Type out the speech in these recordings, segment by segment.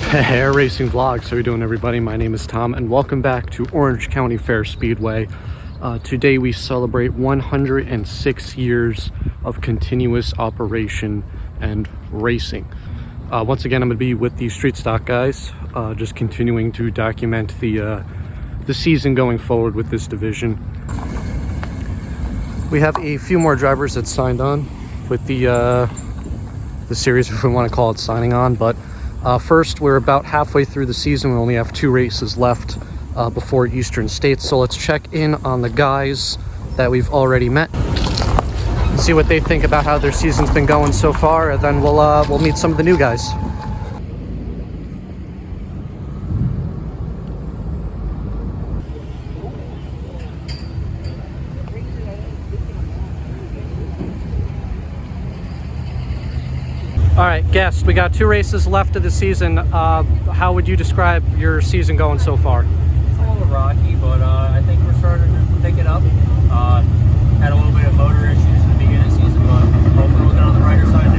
Hair Racing Vlogs. How are you doing, everybody? My name is Tom and welcome back to Orange County Fair Speedway. Today we celebrate 106 years of continuous operation and racing. Once again, I'm going to be with the street stock guys, just continuing to document the season going forward with this division. We have a few more drivers that signed on with the series, if we want to call it signing on, but first, we're about halfway through the season. We only have 2 races left before Eastern States. So let's check in on the guys that we've already met, see what they think about how their season's been going so far, and then we'll meet some of the new guys. All right, guest, we got 2 races left of the season. How would you describe your season going so far? It's a little rocky, but I think we're starting to pick it up. Had a little bit of motor issues in the beginning of the season, but hopefully we'll get on the brighter side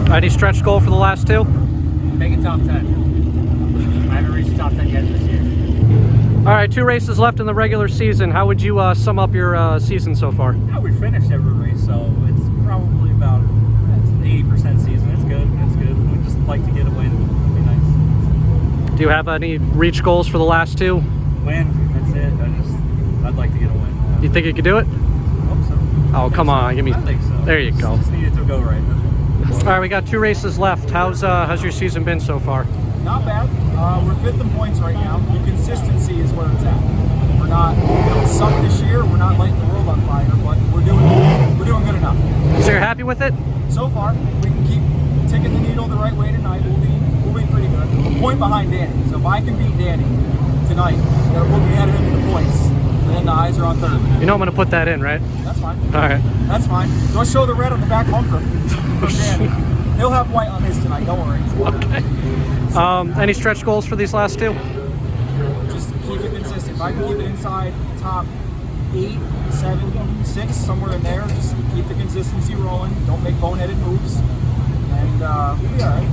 now. Any stretch goal for the last 2? Make it top 10. I haven't reached the top 10 yet this year. All right, 2 races left in the regular season. How would you sum up your season so far? Yeah, we finished every race, so it's probably about 80% season. It's good. It's good. We'd just like to get a win. It'd be nice. Do you have any reach goals for the last 2? Win. That's it. I'd like to get a win. You think you could do it? I hope so. Oh, come on. Give me. I think so. There you go. Just needed to go right. All right, we got 2 races left. How's your season been so far? Not bad. We're 5th in points right now. The consistency is where it's at. We're not, suck this year. We're not lighting the world on fire, but we're doing good enough. So you're happy with it? So far, we can keep ticking the needle the right way tonight. We'll be pretty good. A point behind Danny. So if I can beat Danny tonight, that'll put me ahead of him in the points. And then the eyes are on 3rd. You know I'm going to put that in, right? That's fine. All right. That's fine. Don't show the red on the back bumper from Danny. He'll have white on his tonight. Don't worry. Okay. Any stretch goals for these last 2? Just keep it consistent. If I can keep it inside top 8, 7, 6, somewhere in there, just keep the consistency rolling. Don't make boneheaded moves, and we'll be all right.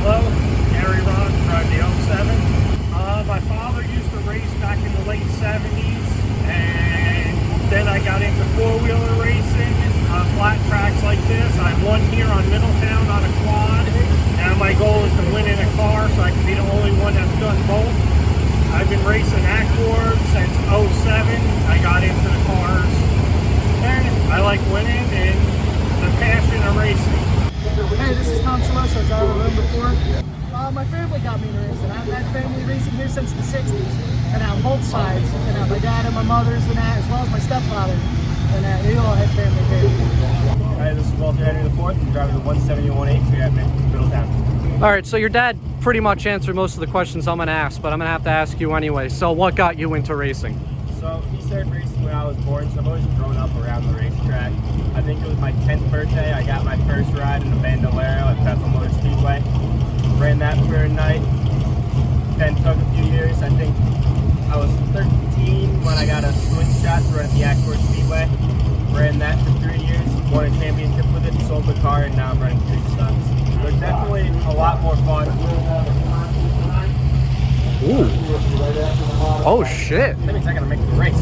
Hello, Gary Ron from the 07. My father used to race back in the late 70s, and then I got into 4-wheeler racing, flat tracks like this. I won here on Middletown on a quad. Now my goal is to win in a car so I can be the only one that's done both. I've been racing Accord since 07. I got into the cars, and I like winning and the passion of racing. Hey, this is Consi. I've driven room before. My family got me into racing. I've had family racing here since the 60s, and on both sides. And my dad and my mother's and that, as well as my stepfather. And they all had family here. Hi, this is Walter Henry IV. I'm driving the 170-18 here at Middletown. All right, so your dad pretty much answered most of the questions I'm going to ask, but I'm going to have to ask you anyway. So what got you into racing? So he started racing when I was born, so I've always grown up around the racetrack. I think it was my 10th birthday. I got my first ride in a Bandolero at Bethel Motor Speedway. Ran that for a night. Then took a few years. I think I was 13 when I got a swing shot to run at the Accord Speedway. Ran that for 3 years. Won a championship with it, sold the car, and now I'm running 3 stocks. But definitely a lot more fun. Ooh. Oh, shit. That means I gotta make the race.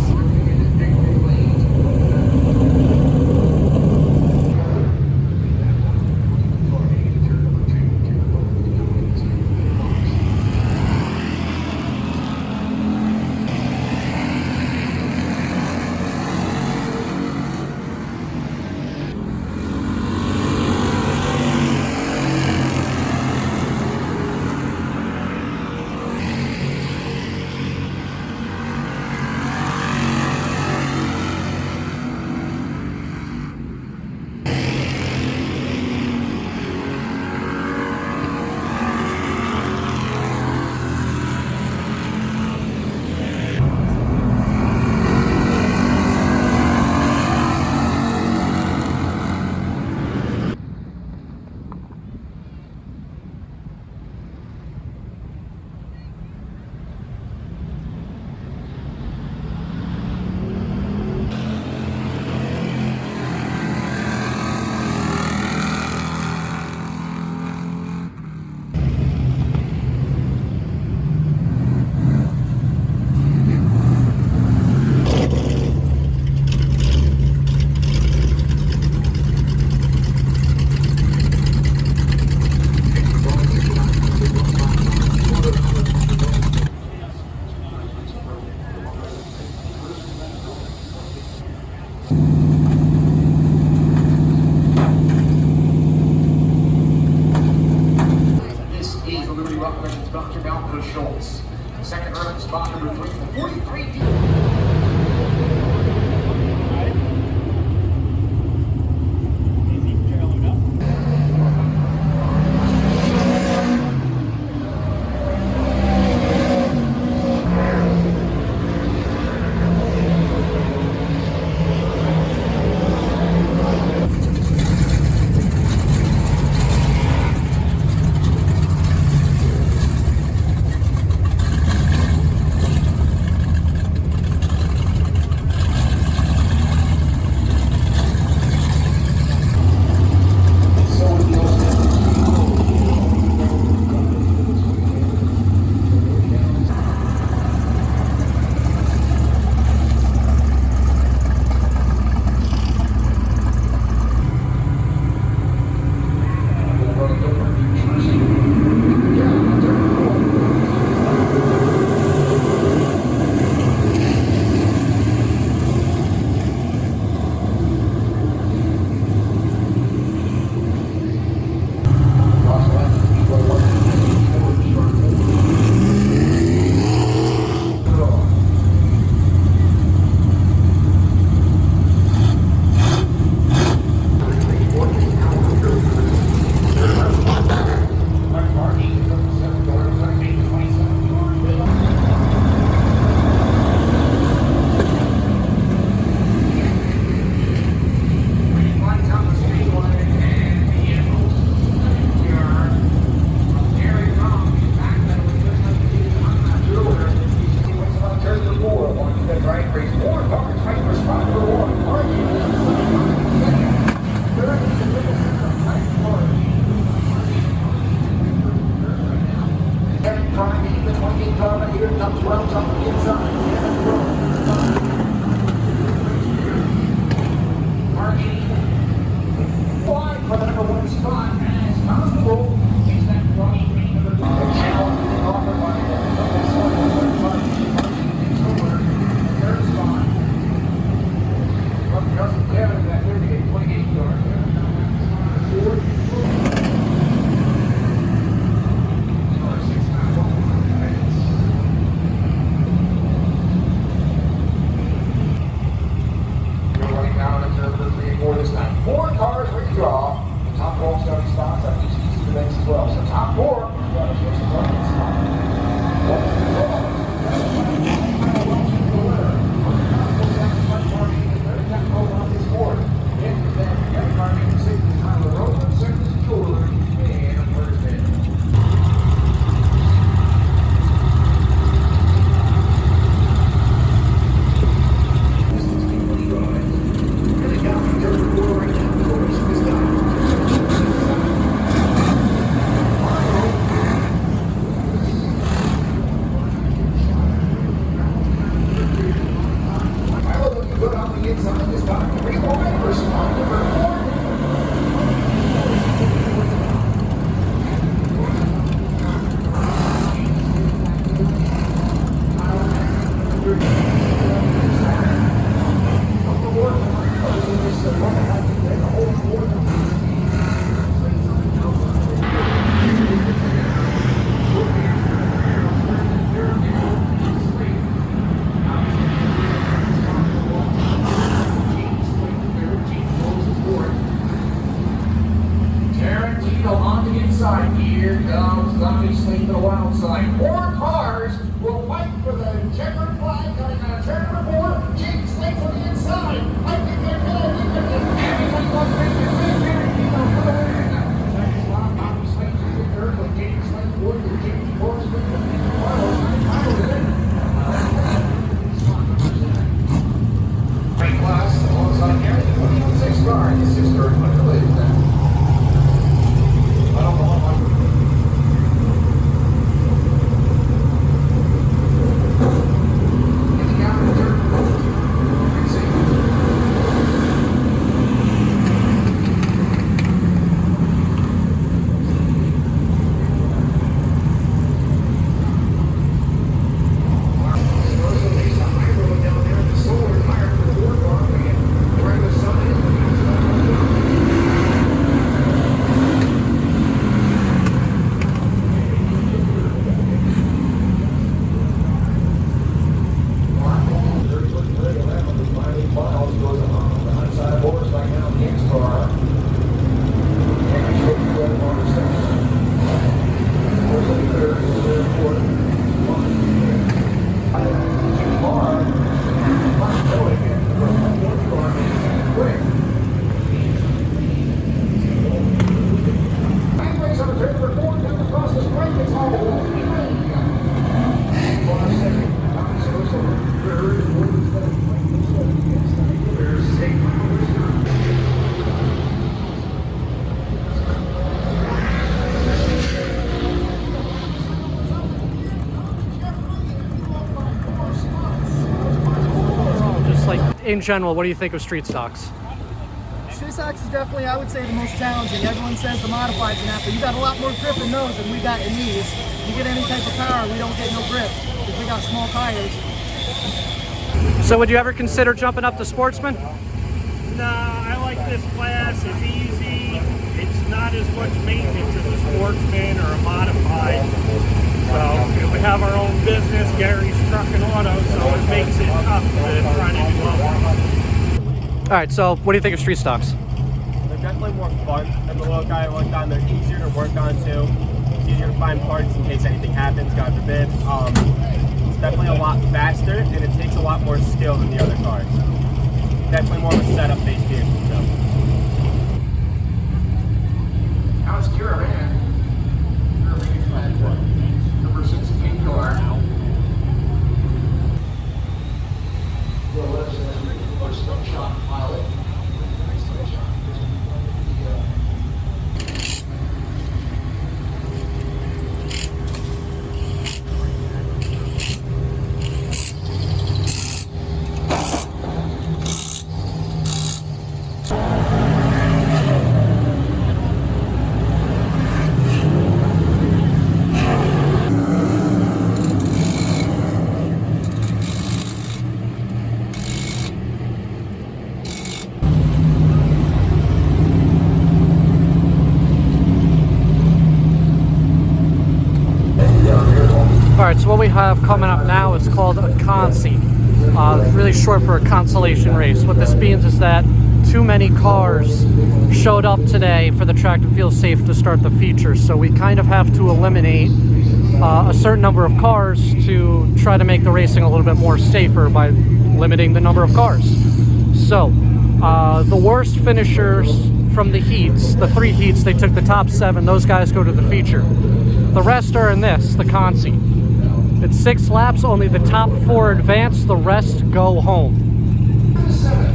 Dr. Malcolm Schultz. Second early spot number 3, 43 deep. Here comes Donnie Sleep to the wild side. 4 cars will fight for the checkered flag coming out of turn number 4. Jake Sleep on the inside. I think they're going to everybody wants to make the second spot, Donnie Sleep to the third with Jake Sleep Wood with James Borsman. Great class alongside Gary, the 26 car. This is third one. I don't know what my in general, what do you think of street stocks? Street stocks is definitely, I would say, the most challenging. Everyone says the modifieds and that, but you got a lot more grip in those than we got in these. You get any type of power, we don't get no grip because we got small tires. So would you ever consider jumping up to Sportsman? Nah, I like this class. It's easy. It's not as much maintenance as a Sportsman or a modified. So we have our own business, Gary's Truck and Auto, so it makes it tough to try to do all. All right, so what do you think of street stocks? They're definitely more fun than the little guy I worked on. They're easier to work on too. It's easier to find parts in case anything happens, God forbid. It's definitely a lot faster, and it takes a lot more skill than the other cars. Definitely more of a setup-based vehicle too. Now it's Caravan. Number 16 car. Slingshot pilot. Alright, so what we have coming up now is called a Consi. Really short for a consolation race. What this means is that too many cars showed up today for the track to feel safe to start the feature. So we kind of have to eliminate a certain number of cars to try to make the racing a little bit more safer by limiting the number of cars. So the worst finishers from the heats, the 3 heats, they took the top 7, those guys go to the feature. The rest are in this, the Consi. It's 6 laps, only the top 4 advance, the rest go home.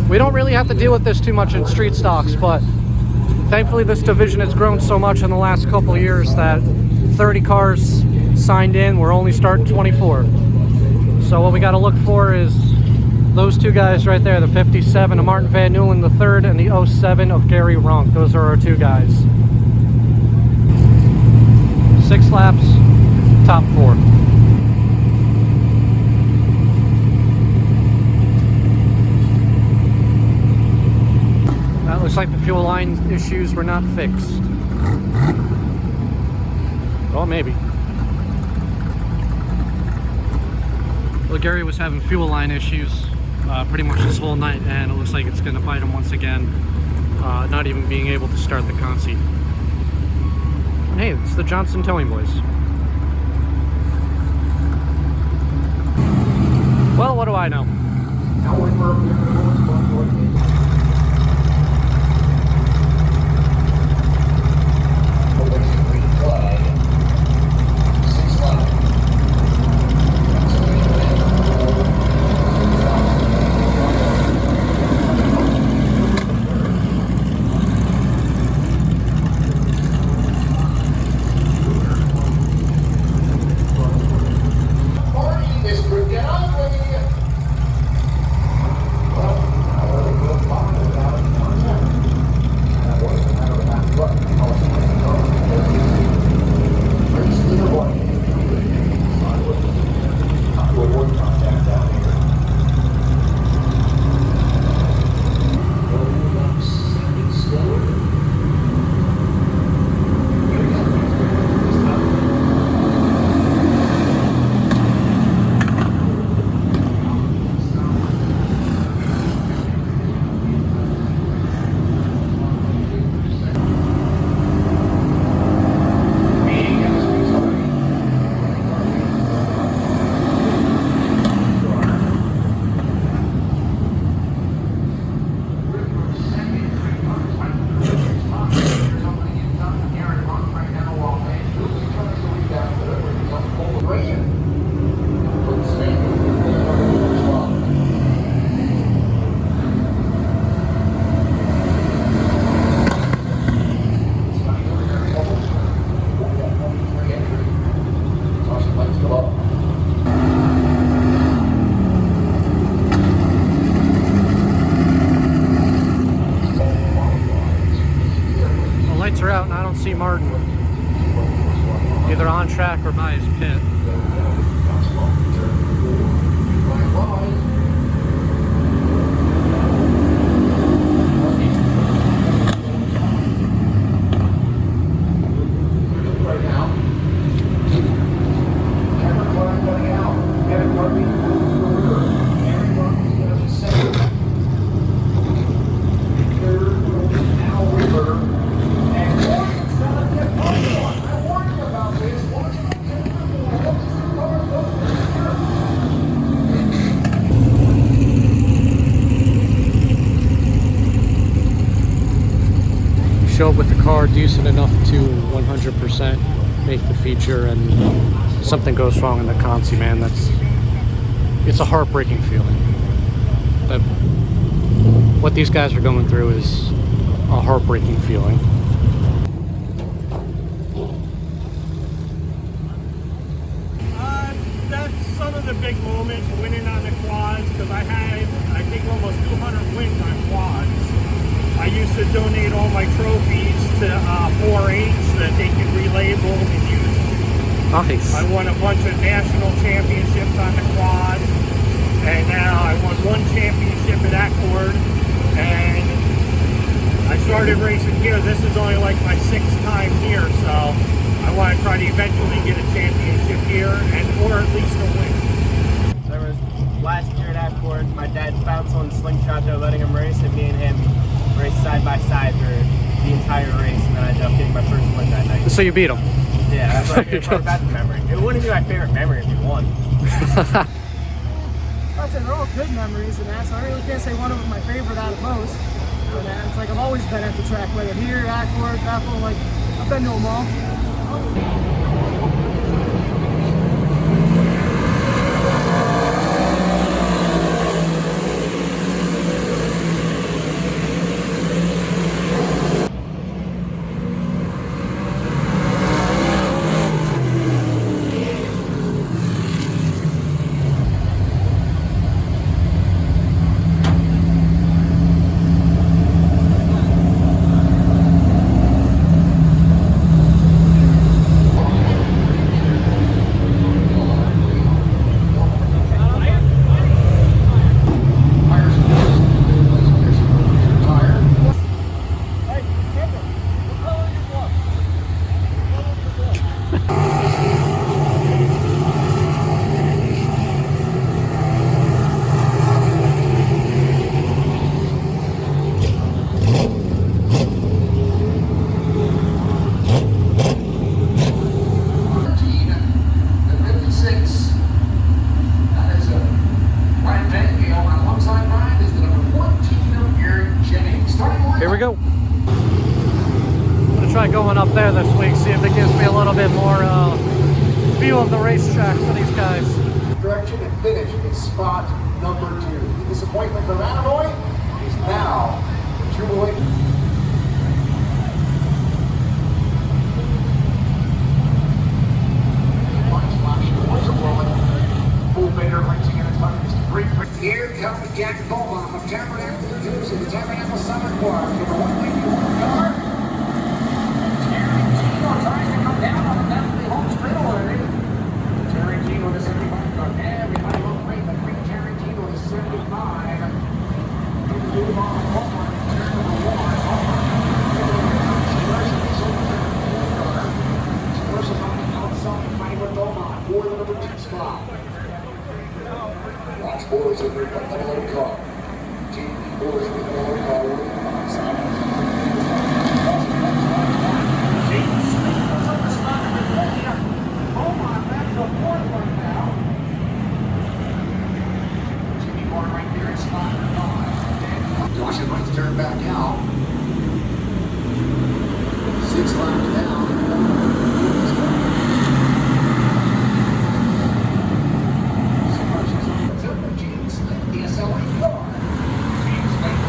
We don't really have to deal with this too much in street stocks, but thankfully this division has grown so much in the last couple of years that 30 cars signed in, we're only starting 24. So what we got to look for is those 2 guys right there, the 57 of Martin Van Nieuwen III and the 07 of Gary Runk. Those are our 2 guys. 6 laps, top 4. That looks like the fuel line issues were not fixed. Well, maybe. Well, Gary was having fuel line issues pretty much this whole night, and it looks like it's going to bite him once again, not even being able to start the Consi. Hey, it's the Johnson Towing Boys. Well, what do I know? either on track or by his pit. Show up with the car decent enough to 100% make the feature, and something goes wrong in the Consi, man. It's a heartbreaking feeling. That what these guys are going through is a heartbreaking feeling. That's some of the big moments, winning on the quads, because I had, I think, almost 200 wins on quads. I used to donate all my trophies to 4-H so that they could relabel and use. Nice. I won a bunch of national championships on the quad, and now I won one championship at Accord, and I started racing here. This is only like my 6th time here, so I want to try to eventually get a championship here, or at least a win. There was last year at Accord, my dad's bounce on the slingshot, they're letting him race, and me and him raced side by side for the entire race, and then I ended up getting my first win that night. So you beat him. Yeah, that's my favorite part about the memory. It wouldn't be my favorite memory if you won. I'd say they're all good memories, and that, so I really can't say one of them my favorite out of most. But it's like I've always been at the track, whether here, Accord, Bethel, like I've been to them all. Go. I'm gonna try going up there this week, see if it gives me a little bit more view of the racetrack for these guys. Direction and finish in spot number 2. The disappointment of Illinois is now Jubilee. Here comes Jack Boma of Tabernacle Juice in the Tabernacle Summer Quad. Number 191 car. Tarantino tries to come down on the left home straightaway. Tarantino to 75 car. Everybody looked great, but Green Tarantino to 75. Move on to Boma. Turn number 1. She rushes on the outside, fighting with Boma for the number 2 spot. Watch boys over at the low car. Team boys with the low car. Jimmy Moore right there in spot 5. Josh is going to turn back out. 6 laps down. The SLA car. James Slade,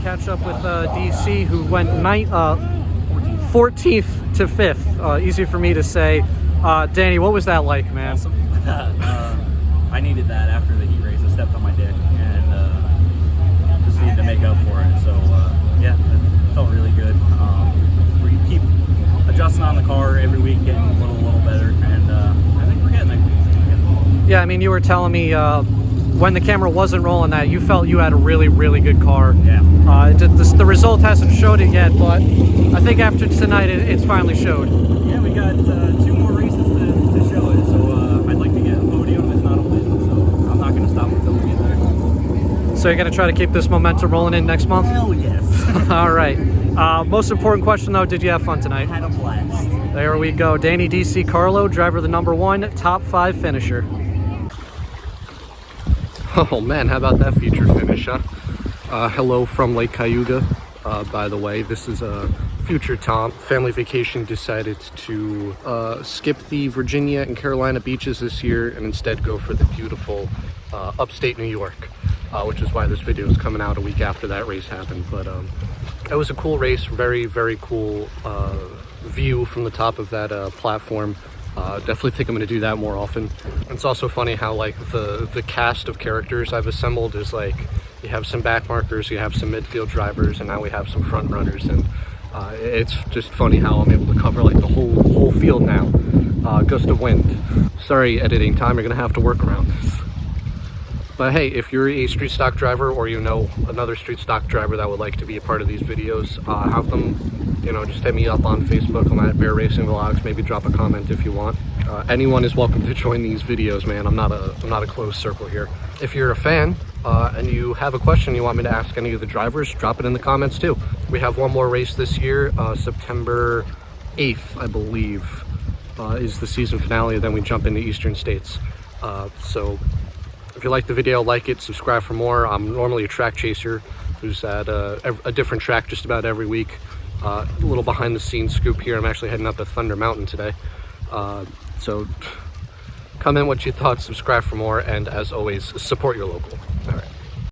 Catch up with DC, who went 14th to 5th. Easy for me to say. Danny, what was that like, man? Awesome. I needed that after the heat race. I stepped on my dick and just needed to make up for it. So yeah, it felt really good. We keep adjusting on the car every week, getting a little better, and I think we're getting there. Yeah, I mean, you were telling me when the camera wasn't rolling that you felt you had a really, really good car. Yeah. The result hasn't showed it yet, but I think after tonight it's finally showed. Yeah, we got 2 more races to show it, so I'd like to get a podium, if not a win. So I'm not going to stop until we get there. So you're going to try to keep this momentum rolling in next month? Hell yes. All right. Most important question though, did you have fun tonight? Had a blast. There we go. Danny DC Carlo, driver of the #1, top 5 finisher. Oh man, how about that feature finish, huh? Hello from Lake Cayuga. By the way, this is a future Tom. Family Vacation decided to skip the Virginia and Carolina beaches this year and instead go for the beautiful upstate New York, which is why this video is coming out a week after that race happened. But it was a cool race, very, very cool view from the top of that platform. Definitely think I'm going to do that more often. And it's also funny how like the cast of characters I've assembled is like, you have some back markers, you have some midfield drivers, and now we have some front runners, and it's just funny how I'm able to cover like the whole field now. Gust of wind. Sorry, editing time, you're going to have to work around this. But hey, if you're a street stock driver or you know another street stock driver that would like to be a part of these videos, have them, you know, just hit me up on Facebook. I'm at Bear Racing Vlogs. Maybe drop a comment if you want. Anyone is welcome to join these videos, man. I'm not a closed circle here. If you're a fan and you have a question you want me to ask any of the drivers, drop it in the comments too. We have one more race this year, September 8th, I believe, is the season finale. Then we jump into Eastern States. So If you like the video, like it, subscribe for more. I'm normally a track chaser who's at a different track just about every week. A little behind the scenes scoop here. I'm actually heading up to Thunder Mountain today. So comment what you thought, subscribe for more, and as always, support your local. All right.